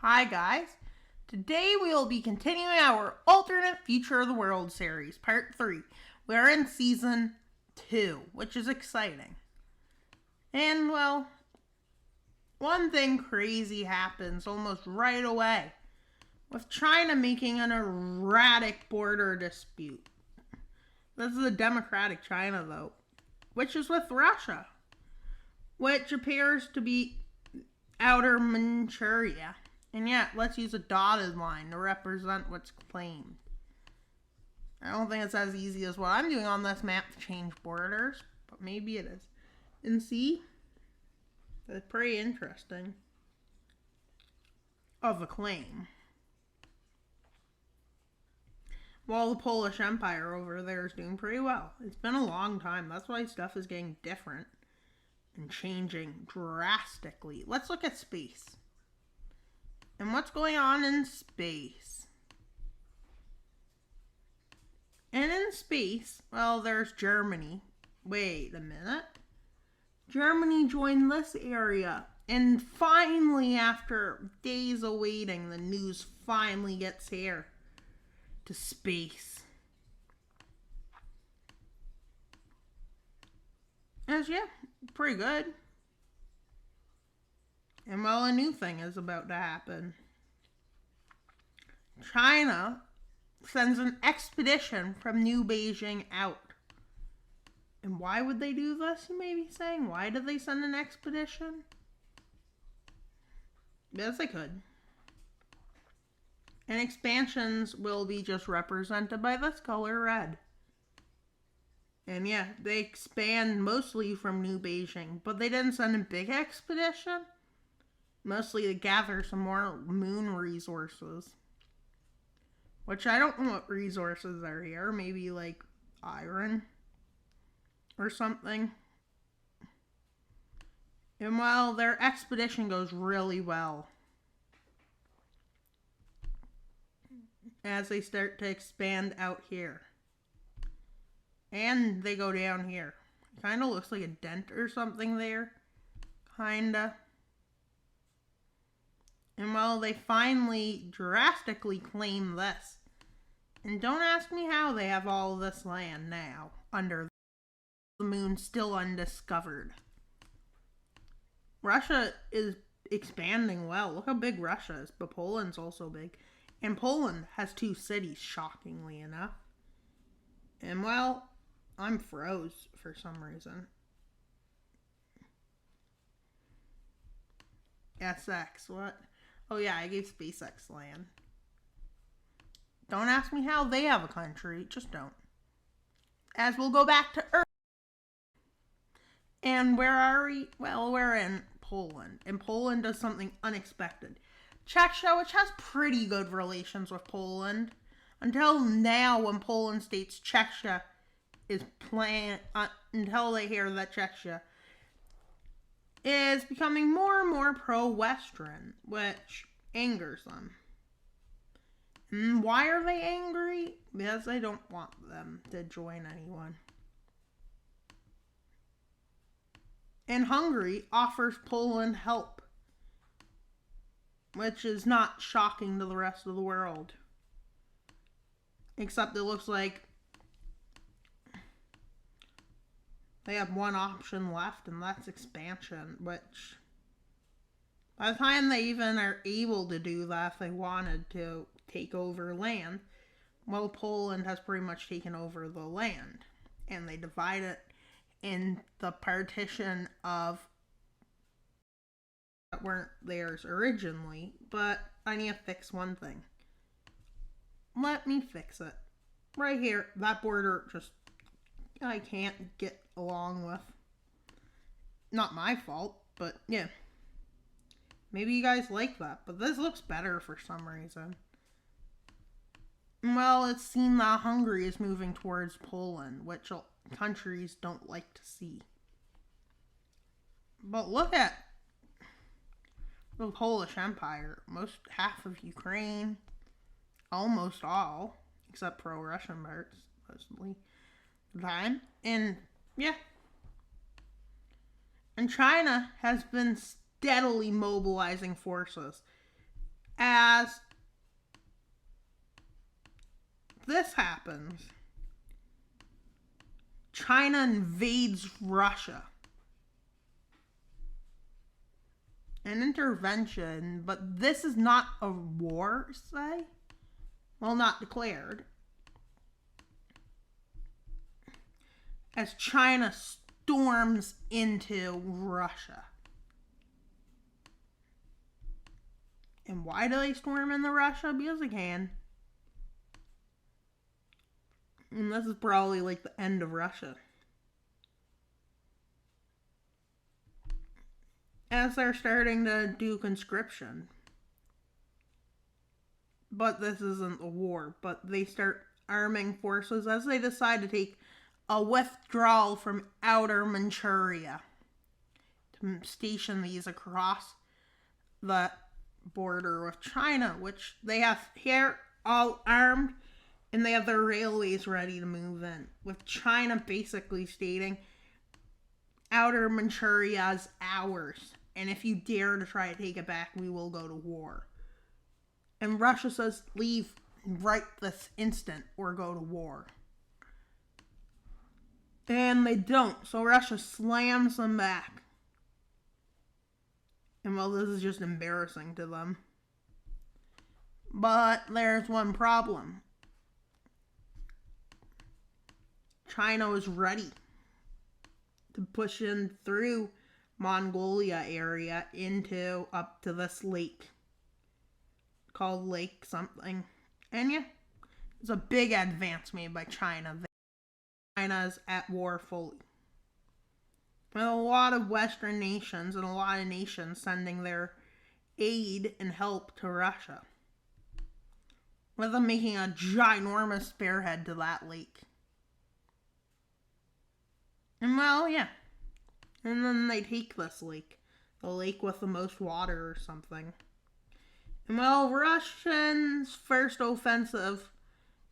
Hi guys, today we will be continuing our alternate future of the world series, part 3. We are in season 2, which is exciting. And well, one thing crazy happens almost right away, with China making an erratic border dispute. This is a democratic China though, which is with Russia, which appears to be outer Manchuria. And yet, let's use a dotted line to represent what's claimed. I don't think it's as easy as what I'm doing on this map to change borders, but maybe it is. And see? It's pretty interesting of a claim. While the Polish Empire over there is doing pretty well. It's been a long time. That's why stuff is getting different and changing drastically. Let's look at space. And what's going on in space? And in space, well, there's Germany. Wait a minute. Germany joined this area. And finally, after days of waiting, the news finally gets here to space. As yeah, pretty good. And well, a new thing is about to happen. China sends an expedition from New Beijing out. And why would they do this, you may be saying? Why did they send an expedition? Yes, they could. And expansions will be just represented by this color, red. And yeah, they expand mostly from New Beijing, but they didn't send a big expedition. Mostly to gather some more moon resources. Which I don't know what resources are here. Maybe like iron or something. And well, their expedition goes really well. As they start to expand out here. And they go down here. Kind of looks like a dent or something there. Kinda. And well, they finally drastically claim this. And don't ask me how they have all this land now under the moon, still undiscovered. Russia is expanding well. Look how big Russia is, but Poland's also big. And Poland has 2 cities, shockingly enough. And well, I'm froze for some reason. SX, what? Oh yeah, I gave SpaceX land. Don't ask me how they have a country, just don't. As we'll go back to Earth. And where are we? Well, we're in Poland. And Poland does something unexpected. Czechia, which has pretty good relations with Poland. Until now, when Poland states Czechia is until they hear that Czechia is becoming more and more pro-Western, which angers them. And why are they angry? Because they don't want them to join anyone. And Hungary offers Poland help, which is not shocking to the rest of the world. Except it looks like they have one option left, and that's expansion, which by the time they even are able to do that, if they wanted to take over land, well, Poland has pretty much taken over the land. And they divide it in the partition of that weren't theirs originally. But I need to fix one thing. Let me fix it. Right here, that border just I can't get along with. Not my fault, but yeah. Maybe you guys like that, but this looks better for some reason. Well, it's seen that Hungary is moving towards Poland, which countries don't like to see. But look at the Polish Empire. Half of Ukraine, almost all, except pro-Russian parts, mostly. Time. And yeah. And China has been steadily mobilizing forces. as this happens, China invades Russia. An intervention, but this is not a war, say? Well, not declared. As China storms into Russia. And why do they storm into Russia? Because they can. And this is probably like the end of Russia. As they're starting to do conscription. But this isn't a war. But they start arming forces as they decide to take a withdrawal from outer Manchuria. To station these across the border with China, which they have here all armed. And they have their railways ready to move in. With China basically stating, outer Manchuria is ours. And if you dare to try to take it back, we will go to war. And Russia says, leave right this instant or go to war. And they don't. So Russia slams them back. And well, this is just embarrassing to them. But there's one problem. China was ready to push in through Mongolia area into up to this lake called Lake something. And yeah, it's a big advance made by China. China's at war fully. With a lot of Western nations and a lot of nations sending their aid and help to Russia. With them making a ginormous spearhead to that lake. And well, yeah. And then they take this lake. The lake with the most water or something. And well, Russians' first offensive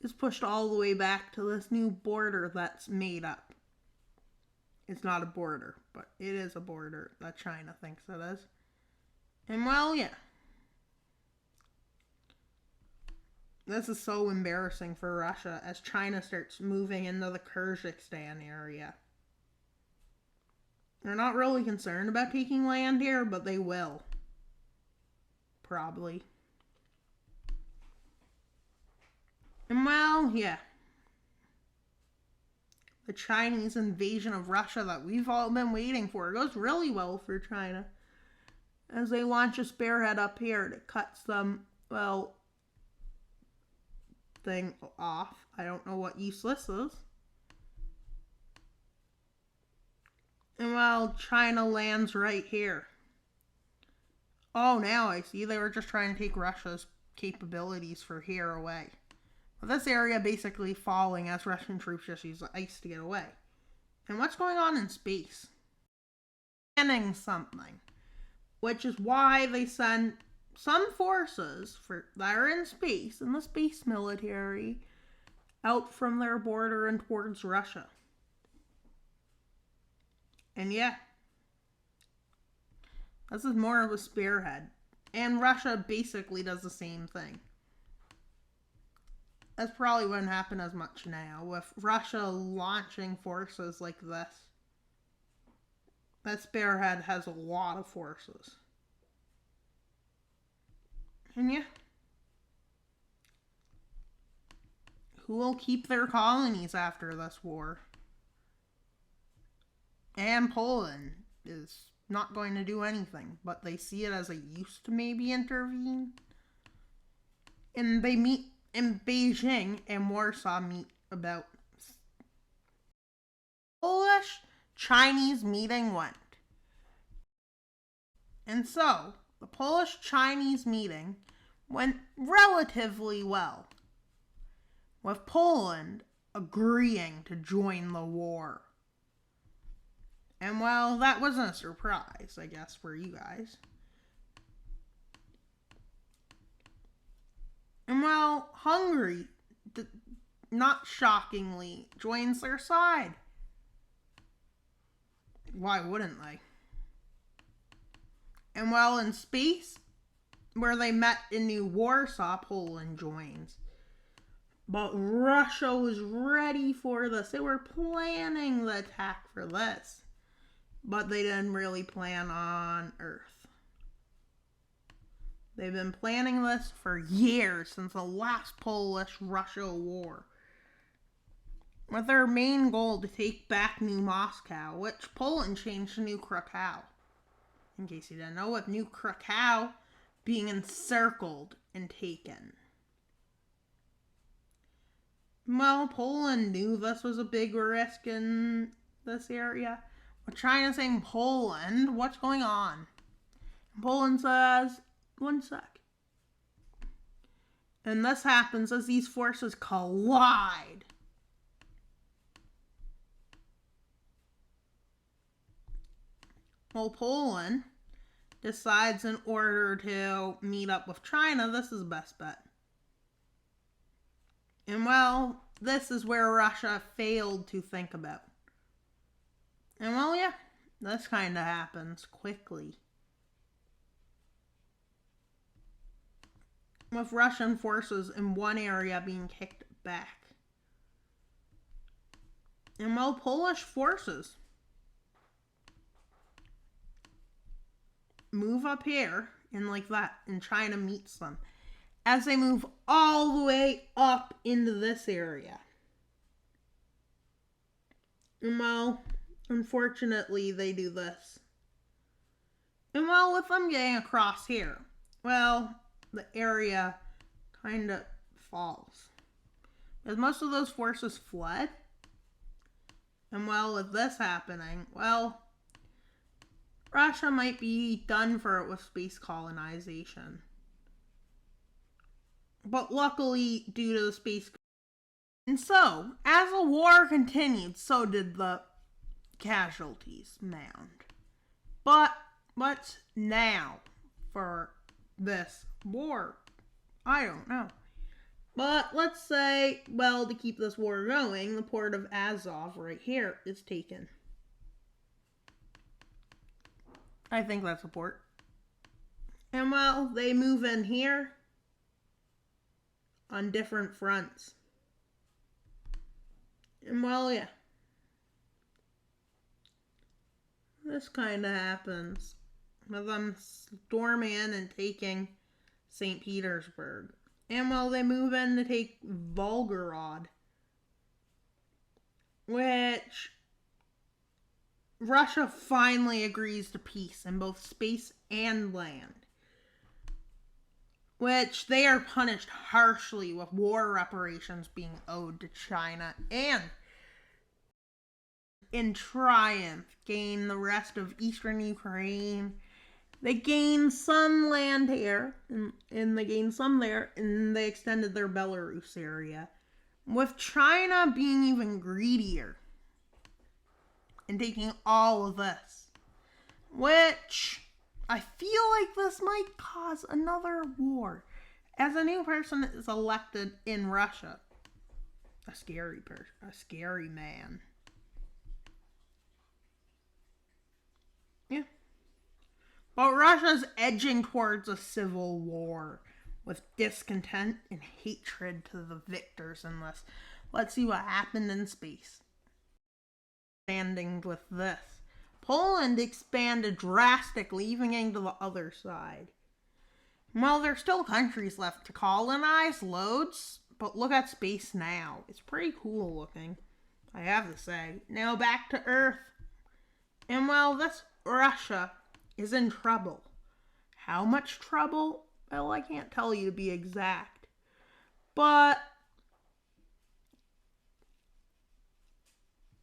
is pushed all the way back to this new border that's made up. It's not a border, but it is a border that China thinks it is. And well, yeah. This is so embarrassing for Russia as China starts moving into the Kyrgyzstan area. They're not really concerned about taking land here, but they will. Probably. And well, yeah. The Chinese invasion of Russia that we've all been waiting for goes really well for China. As they launch a spearhead up here to cut some, well, thing off. I don't know what use this is. And well, China lands right here. Oh, now I see. They were just trying to take Russia's capabilities for here away. Well, this area basically falling as Russian troops just use ice to get away. And what's going on in space? Planning something. Which is why they send some forces that are in space, in the space military, out from their border and towards Russia. And yeah, this is more of a spearhead. And Russia basically does the same thing. That probably wouldn't happen as much now with Russia launching forces like this. That spearhead has a lot of forces. And yeah. Who will keep their colonies after this war? And Poland is not going to do anything, but they see it as a use to maybe intervene. And they meet in Beijing and Warsaw meet about Polish-Chinese meeting went. And so, the Polish-Chinese meeting went relatively well, with Poland agreeing to join the war. And well, that wasn't a surprise, I guess, for you guys. And well, Hungary, not shockingly, joins their side. Why wouldn't they? And well, in space, where they met in New Warsaw, Poland joins. But Russia was ready for this. They were planning the attack for this. But they didn't really plan on Earth. They've been planning this for years, since the last Polish-Russia war, with their main goal to take back New Moscow, which Poland changed to New Krakow. In case you didn't know, with New Krakow being encircled and taken. Well, Poland knew this was a big risk in this area. With China saying, Poland, what's going on? And Poland says, one sec. And this happens as these forces collide. Well, Poland decides, in order to meet up with China, this is the best bet. And well, this is where Russia failed to think about. And well, yeah, this kind of happens quickly. With Russian forces in one area being kicked back. And well, Polish forces move up here, and like that, and China meets them as they move all the way up into this area. And well, unfortunately, they do this. And well, with them getting across here, well, the area kind of falls. As most of those forces fled. And well, with this happening, well, Russia might be done for it with space colonization. But luckily, due to the space... And so, as the war continued, so did the casualties mound. But what's now for this war? I don't know. But let's say, well, to keep this war going, the port of Azov right here is taken. I think that's a port. And well, they move in here on different fronts. And well, yeah. This kind of happens with them storming in and taking St. Petersburg. And well, they move in to take Volgorod, which Russia finally agrees to peace in both space and land, which they are punished harshly with war reparations being owed to China, and in triumph gain the rest of eastern Ukraine. They gained some land here, and they gained some there, and they extended their Belarus area, with China being even greedier and taking all of this, which I feel like this might cause another war, as a new person is elected in Russia. A scary man. Yeah. But Russia's edging towards a civil war, with discontent and hatred to the victors in this. Let's see what happened in space. Standing with this, Poland expanded drastically, even getting to the other side. Well, there's still countries left to colonize, loads, but look at space now. It's pretty cool looking, I have to say. Now back to Earth. And well, this Russia is in trouble. How much trouble? Well, I can't tell you to be exact. But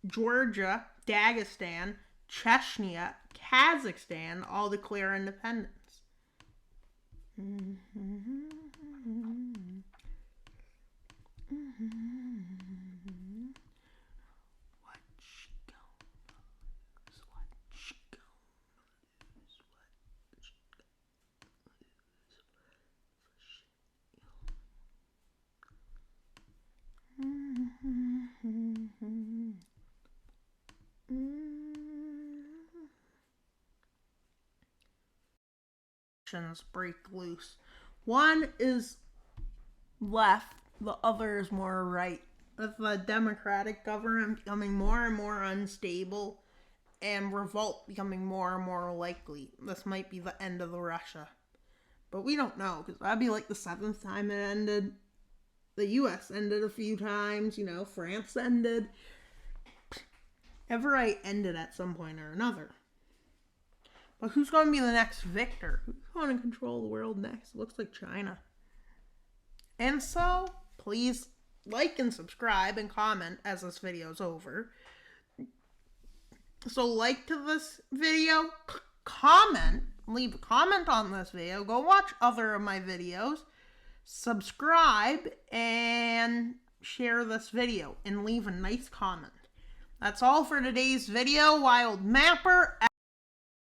Georgia, Dagestan, Chechnya, Kazakhstan all declare independence. break loose. One is left, the other is more right. With the Democratic government becoming more and more unstable and revolt becoming more and more likely, this might be the end of the Russia. But we don't know, because that'd be like the 7th time it ended. The U.S. ended a few times, France ended. Every ended at some point or another. But who's going to be the next victor? Who's going to control the world next? It looks like China. And so, please like and subscribe and comment as this video is over. So like to this video, comment, leave a comment on this video, go watch other of my videos, subscribe, and share this video, and leave a nice comment. That's all for today's video. Wild Mapper